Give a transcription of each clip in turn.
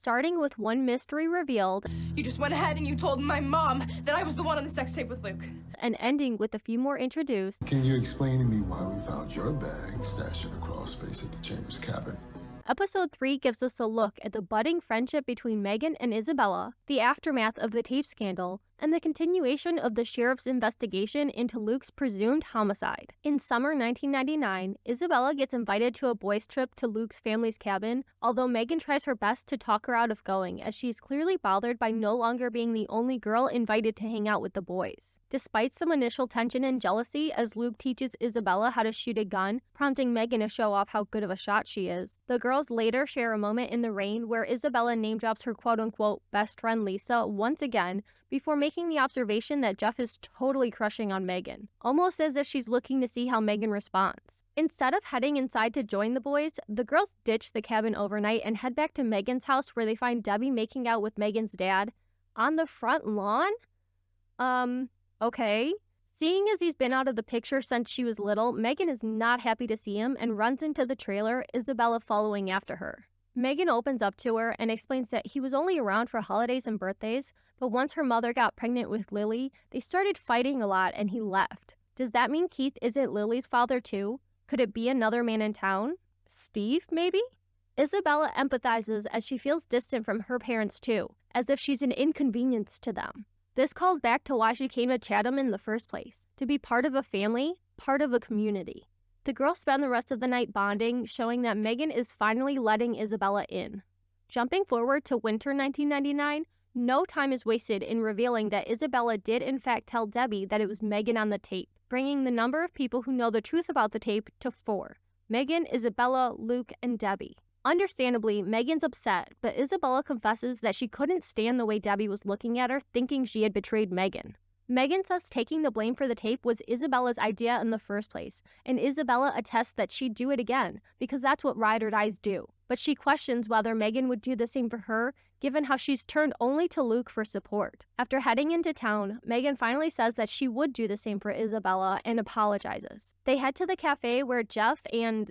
starting with one mystery revealed You just went ahead and you told my mom that I was the one on the sex tape with Luke. and ending with a few more introduced. Can you explain to me why we found your bag stashed in a crawl space at the Chambers cabin? Episode 3 gives us a look at the budding friendship between Megan and Isabella, the aftermath of the tape scandal, and the continuation of the sheriff's investigation into Luke's presumed homicide. In summer 1999, Isabella gets invited to a boys' trip to Luke's family's cabin, although Megan tries her best to talk her out of going, as she is clearly bothered by no longer being the only girl invited to hang out with the boys. Despite some initial tension and jealousy as Luke teaches Isabella how to shoot a gun, prompting Megan to show off how good of a shot she is, the girls later share a moment in the rain where Isabella name drops her quote-unquote best friend Lisa once again, before making the observation that Jeff is totally crushing on Megan, almost as if she's looking to see how Megan responds. Instead of heading inside to join the boys, the girls ditch the cabin overnight and head back to Megan's house where they find Debbie making out with Megan's dad on the front lawn? Okay. Seeing as he's been out of the picture since she was little, Megan is not happy to see him and runs into the trailer, Isabella following after her. Megan opens up to her and explains that he was only around for holidays and birthdays, but once her mother got pregnant with Lily, they started fighting a lot and he left. Does that mean Keith isn't Lily's father too? Could it be another man in town? Steve, maybe? Isabella empathizes as she feels distant from her parents too, as if she's an inconvenience to them. This calls back to why she came to Chatham in the first place, to be part of a family, part of a community. The girls spend the rest of the night bonding, showing that Megan is finally letting Isabella in. Jumping forward to winter 1999, no time is wasted in revealing that Isabella did in fact tell Debbie that it was Megan on the tape, bringing the number of people who know the truth about the tape to 4. Megan, Isabella, Luke, and Debbie. Understandably, Megan's upset, but Isabella confesses that she couldn't stand the way Debbie was looking at her, thinking she had betrayed Megan. Megan says taking the blame for the tape was Isabella's idea in the first place, and Isabella attests that she'd do it again, because that's what ride or dies do. But she questions whether Megan would do the same for her, given how she's turned only to Luke for support. After heading into town, Megan finally says that she would do the same for Isabella and apologizes. They head to the cafe where Jeff and,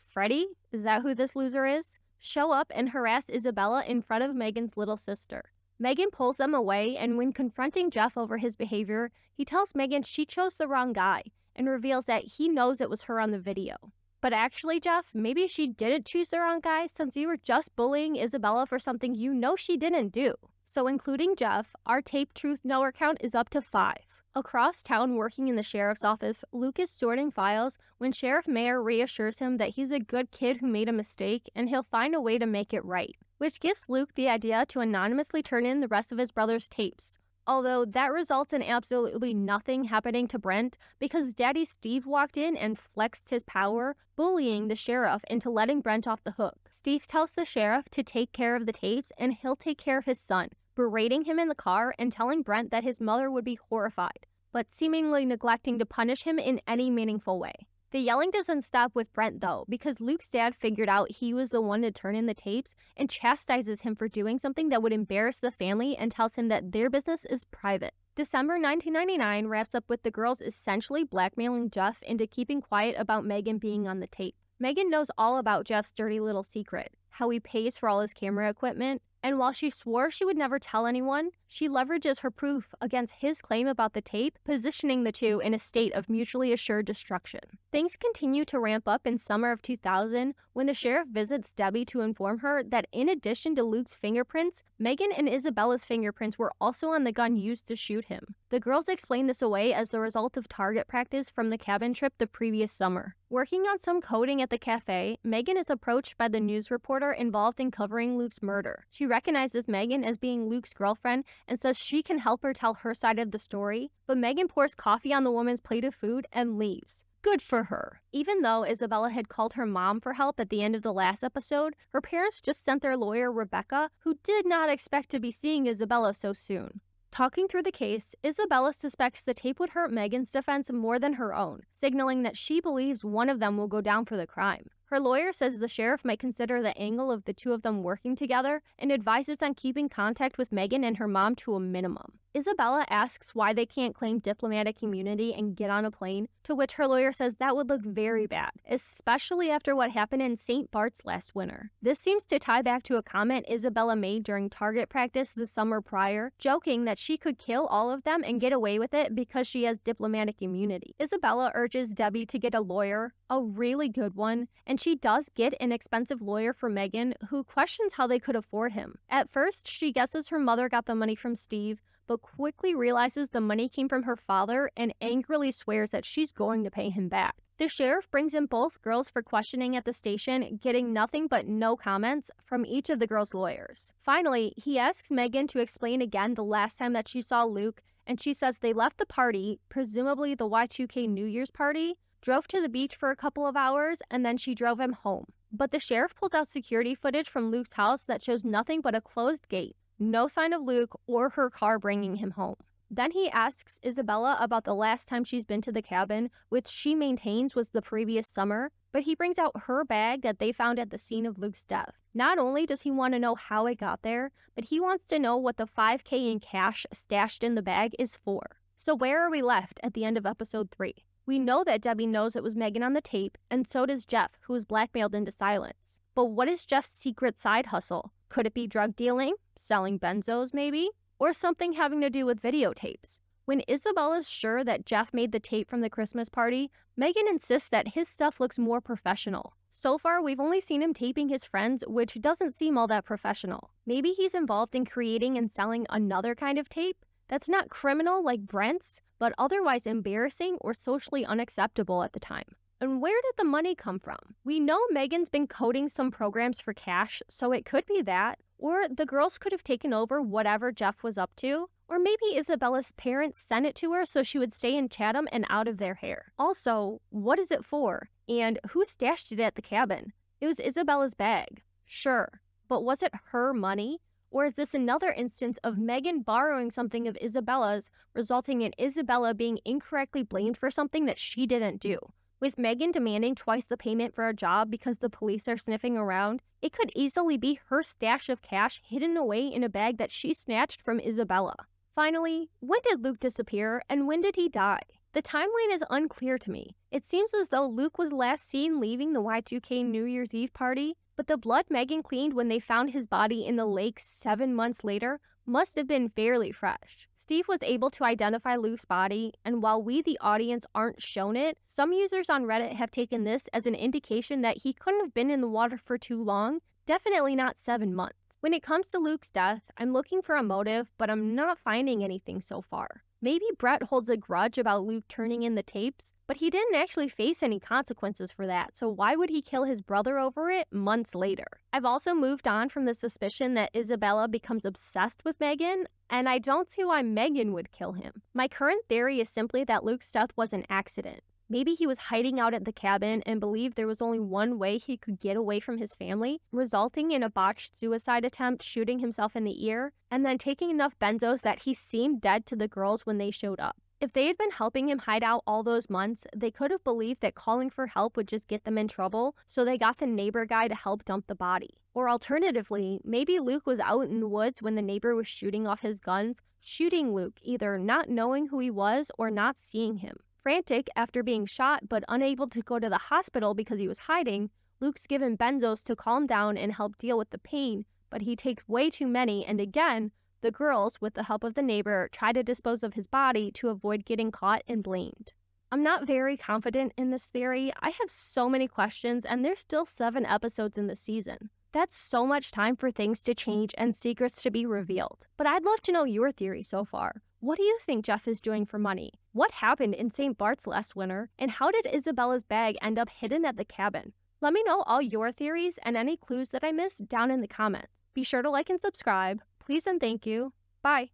Freddie? Is that who this loser is? Show up and harass Isabella in front of Megan's little sister. Megan pulls them away, and when confronting Jeff over his behavior, he tells Megan she chose the wrong guy and reveals that he knows it was her on the video. But actually, Jeff, maybe she didn't choose the wrong guy since you were just bullying Isabella for something you know she didn't do. So including Jeff, our tape truth knower count is up to 5. Across town working in the sheriff's office, Luke is sorting files when Sheriff Mayer reassures him that he's a good kid who made a mistake and he'll find a way to make it right, which gives Luke the idea to anonymously turn in the rest of his brother's tapes. Although that results in absolutely nothing happening to Brent because Daddy Steve walked in and flexed his power, bullying the sheriff into letting Brent off the hook. Steve tells the sheriff to take care of the tapes and he'll take care of his son, berating him in the car and telling Brent that his mother would be horrified, but seemingly neglecting to punish him in any meaningful way. The yelling doesn't stop with Brent though, because Luke's dad figured out he was the one to turn in the tapes and chastises him for doing something that would embarrass the family and tells him that their business is private. December 1999 wraps up with the girls essentially blackmailing Jeff into keeping quiet about Megan being on the tape. Megan knows all about Jeff's dirty little secret, how he pays for all his camera equipment, and while she swore she would never tell anyone, she leverages her proof against his claim about the tape, positioning the two in a state of mutually assured destruction. Things continue to ramp up in summer of 2000 when the sheriff visits Debbie to inform her that in addition to Luke's fingerprints, Megan and Isabella's fingerprints were also on the gun used to shoot him. The girls explain this away as the result of target practice from the cabin trip the previous summer. Working on some coding at the cafe, Megan is approached by the news reporter involved in covering Luke's murder. She recognizes Megan as being Luke's girlfriend and says she can help her tell her side of the story, but Megan pours coffee on the woman's plate of food and leaves. Good for her. Even though Isabella had called her mom for help at the end of the last episode, her parents just sent their lawyer, Rebecca, who did not expect to be seeing Isabella so soon. Talking through the case, Isabella suspects the tape would hurt Megan's defense more than her own, signaling that she believes one of them will go down for the crime. Her lawyer says the sheriff might consider the angle of the two of them working together and advises on keeping contact with Megan and her mom to a minimum. Isabella asks why they can't claim diplomatic immunity and get on a plane, to which her lawyer says that would look very bad, especially after what happened in St. Bart's last winter. This seems to tie back to a comment Isabella made during target practice the summer prior, joking that she could kill all of them and get away with it because she has diplomatic immunity. Isabella urges Debbie to get a lawyer, a really good one, and she does get an expensive lawyer for Megan, who questions how they could afford him. At first, she guesses her mother got the money from Steve, but quickly realizes the money came from her father and angrily swears that she's going to pay him back. The sheriff brings in both girls for questioning at the station, getting nothing but no comments from each of the girls' lawyers. Finally, he asks Megan to explain again the last time that she saw Luke, and she says they left the party, presumably the Y2K New Year's party, drove to the beach for a couple of hours, and then she drove him home. But the sheriff pulls out security footage from Luke's house that shows nothing but a closed gate. No sign of Luke or her car bringing him home. Then he asks Isabella about the last time she's been to the cabin, which she maintains was the previous summer, but he brings out her bag that they found at the scene of Luke's death. Not only does he want to know how it got there, but he wants to know what the $5K in cash stashed in the bag is for. So where are we left at the end of episode 3? We know that Debbie knows it was Megan on the tape, and so does Jeff, who was blackmailed into silence. But what is Jeff's secret side hustle? Could it be drug dealing? Selling benzos, maybe? Or something having to do with videotapes? When Isabella's sure that Jeff made the tape from the Christmas party, Megan insists that his stuff looks more professional. So far, we've only seen him taping his friends, which doesn't seem all that professional. Maybe he's involved in creating and selling another kind of tape that's not criminal like Brent's, but otherwise embarrassing or socially unacceptable at the time. And where did the money come from? We know Megan's been coding some programs for cash, so it could be that, or the girls could have taken over whatever Jeff was up to, or maybe Isabella's parents sent it to her so she would stay in Chatham and out of their hair. Also, what is it for? And who stashed it at the cabin? It was Isabella's bag. Sure, but was it her money? Or is this another instance of Megan borrowing something of Isabella's, resulting in Isabella being incorrectly blamed for something that she didn't do? With Megan demanding twice the payment for a job because the police are sniffing around, it could easily be her stash of cash hidden away in a bag that she snatched from Isabella. Finally, when did Luke disappear and when did he die? The timeline is unclear to me. It seems as though Luke was last seen leaving the Y2K New Year's Eve party, but the blood Megan cleaned when they found his body in the lake 7 months later must have been fairly fresh. Steve was able to identify Luke's body, and while we, the audience, aren't shown it, some users on Reddit have taken this as an indication that he couldn't have been in the water for too long, definitely not 7 months. When it comes to Luke's death, I'm looking for a motive, but I'm not finding anything so far. Maybe Brett holds a grudge about Luke turning in the tapes, but he didn't actually face any consequences for that, so why would he kill his brother over it months later? I've also moved on from the suspicion that Isabella becomes obsessed with Megan, and I don't see why Megan would kill him. My current theory is simply that Luke's death was an accident. Maybe he was hiding out at the cabin and believed there was only one way he could get away from his family, resulting in a botched suicide attempt, shooting himself in the ear, and then taking enough benzos that he seemed dead to the girls when they showed up. If they had been helping him hide out all those months, they could have believed that calling for help would just get them in trouble, so they got the neighbor guy to help dump the body. Or alternatively, maybe Luke was out in the woods when the neighbor was shooting off his guns, shooting Luke, either not knowing who he was or not seeing him. Frantic after being shot but unable to go to the hospital because he was hiding, Luke's given benzos to calm down and help deal with the pain, but he takes way too many, and again, the girls, with the help of the neighbor, try to dispose of his body to avoid getting caught and blamed. I'm not very confident in this theory. I have so many questions, and there's still 7 episodes in the season. That's so much time for things to change and secrets to be revealed. But I'd love to know your theory so far. What do you think Jeff is doing for money? What happened in St. Bart's last winter? And how did Isabella's bag end up hidden at the cabin? Let me know all your theories and any clues that I missed down in the comments. Be sure to like and subscribe. Please and thank you. Bye.